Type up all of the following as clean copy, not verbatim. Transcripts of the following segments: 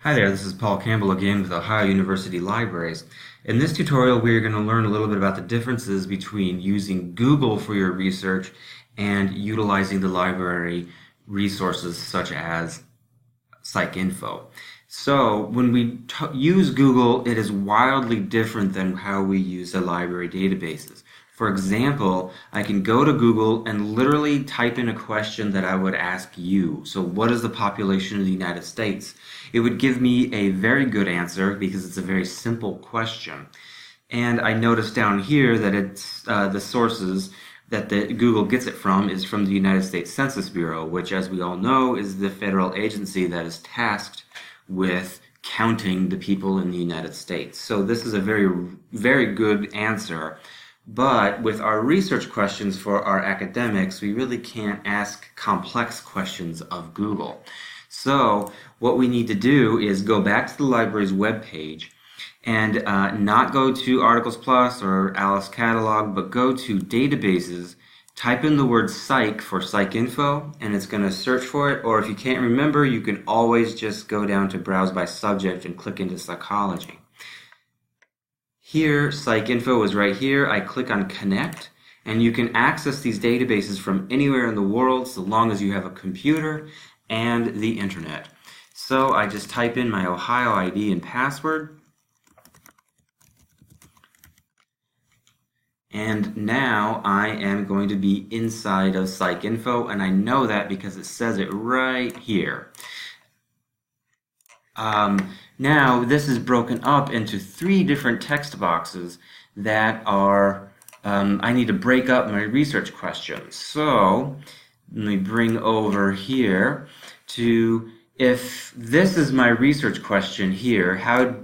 Hi there, this is Paul Campbell again with Ohio University Libraries. In this tutorial, we're going to learn a little bit about the differences between using Google for your research and utilizing the library resources such as PsychINFO. So when we use Google, it is wildly different than how we use the library databases. For example, I can go to Google and literally type in a question that I would ask you. So what is the population of the United States? It would give me a very good answer because it's a very simple question. And I notice down here that it's the sources that Google gets it from is from the United States Census Bureau, which, as we all know, is the federal agency that is tasked with counting the people in the United States. So this is a very, very good answer. But with our research questions for our academics, we really can't ask complex questions of Google. So what we need to do is go back to the library's webpage and not go to Articles Plus or Alice Catalog, but go to Databases, type in the word Psych for PsychINFO, and it's going to search for it. Or if you can't remember, you can always just go down to Browse by Subject and click into Psychology. Here, PsychINFO is right here. I click on Connect, and you can access these databases from anywhere in the world so long as you have a computer and the internet. So I just type in my Ohio ID and password, and now I am going to be inside of PsychINFO, and I know that because it says it right here. Now this is broken up into 3 different text boxes that are, I need to break up my research questions. So let me bring over here to, if this is my research question here, how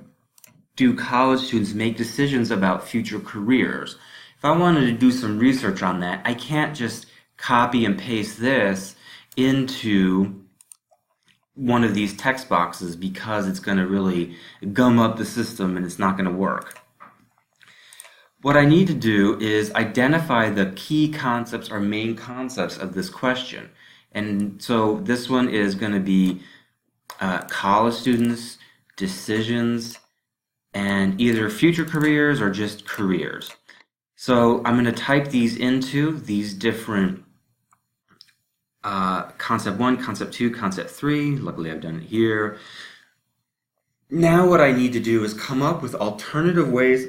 do college students make decisions about future careers? If I wanted to do some research on that, I can't just copy and paste this into one of these text boxes because it's going to really gum up the system and it's not going to work. What I need to do is identify the key concepts or main concepts of this question. And so this one is going to be college students, decisions, and either future careers or just careers. So I'm going to type these into these different Concept 1, Concept 2, Concept 3. Luckily I've done it here. Now what I need to do is come up with alternative ways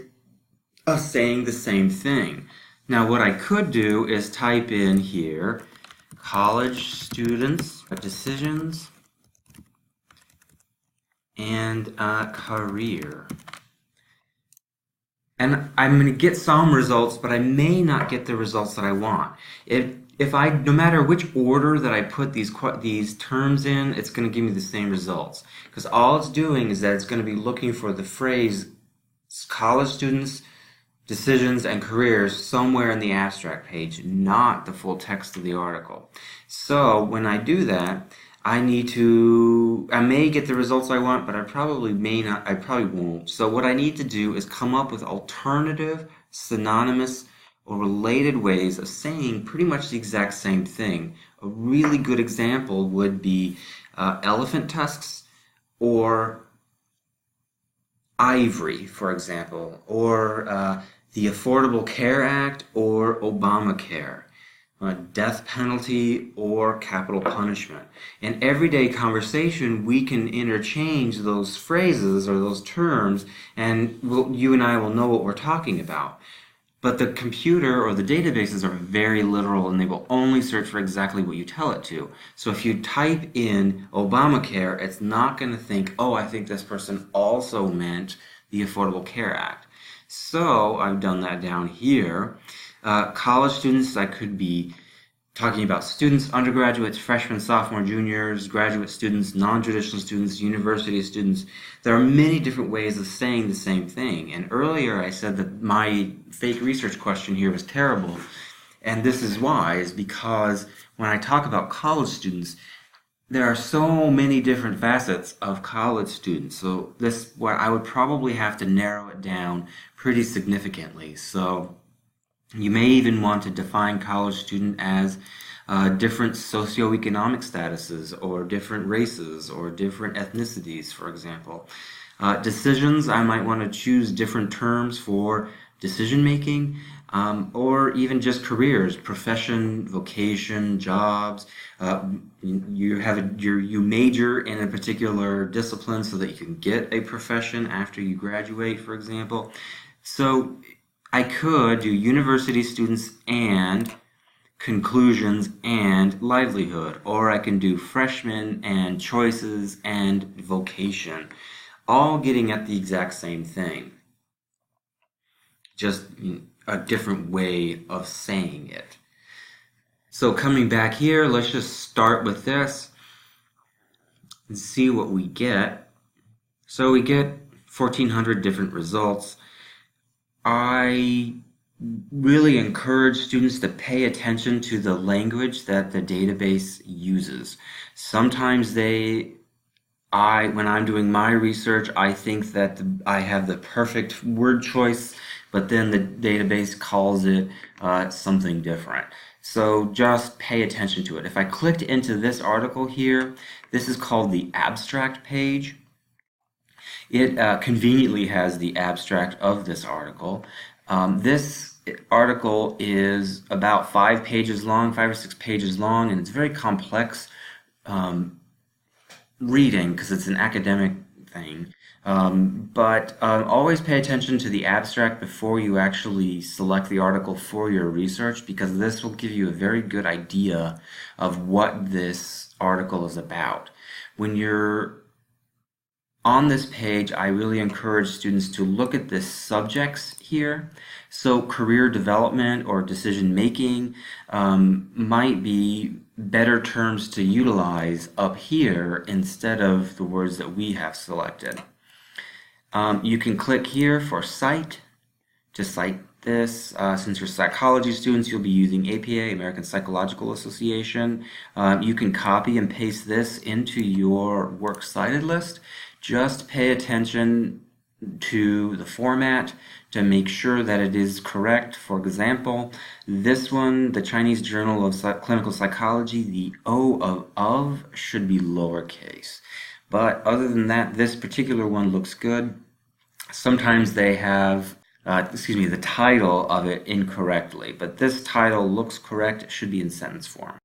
of saying the same thing. Now what I could do is type in here college students, decisions, and career. And I'm going to get some results, but I may not get the results that I want. No matter which order that I put these terms in, it's going to give me the same results. Because all it's doing is that it's going to be looking for the phrase college students, decisions, and careers somewhere in the abstract page, not the full text of the article. So when I do that, I may get the results I want, but I probably won't. So what I need to do is come up with alternative, synonymous, or related ways of saying pretty much the exact same thing. A really good example would be elephant tusks or ivory, for example, or the Affordable Care Act or Obamacare. Death penalty or capital punishment. In everyday conversation, we can interchange those phrases or those terms, and you and I will know what we're talking about. But the computer or the databases are very literal, and they will only search for exactly what you tell it to. So if you type in Obamacare, it's not going to think, oh, I think this person also meant the Affordable Care Act. So I've done that down here. College students, I could be talking about students, undergraduates, freshmen, sophomore, juniors, graduate students, non-traditional students, university students. There are many different ways of saying the same thing. And earlier I said that my fake research question here was terrible. And this is why, is because when I talk about college students, there are so many different facets of college students. So I would probably have to narrow it down pretty significantly. So you may even want to define college student as different socioeconomic statuses or different races or different ethnicities, for example. Decisions, I might want to choose different terms for decision making, or even just careers, profession, vocation, jobs. You major in a particular discipline so that you can get a profession after you graduate, for example. So I could do university students and conclusions and livelihood, or I can do freshmen and choices and vocation, all getting at the exact same thing, just a different way of saying it. So coming back here, let's just start with this and see what we get. So we get 1,400 different results. I really encourage students to pay attention to the language that the database uses. Sometimes when I'm doing my research, I think that I have the perfect word choice, but then the database calls it something different. So just pay attention to it. If I clicked into this article here, this is called the abstract page. It conveniently has the abstract of this article. This article is about 5 pages long, 5 or 6 pages long, and it's very complex reading because it's an academic thing. But always pay attention to the abstract before you actually select the article for your research, because this will give you a very good idea of what this article is about. When you're on this page, I really encourage students to look at the subjects here. So career development or decision making might be better terms to utilize up here instead of the words that we have selected. You can click here for cite to cite this. Since you're psychology students, you'll be using APA, American Psychological Association. You can copy and paste this into your works cited list. Just pay attention to the format to make sure that it is correct. For example, this one, the Chinese Journal of Clinical Psychology, the O of should be lowercase. But other than that, this particular one looks good. Sometimes they have, the title of it incorrectly, but this title looks correct. It should be in sentence form.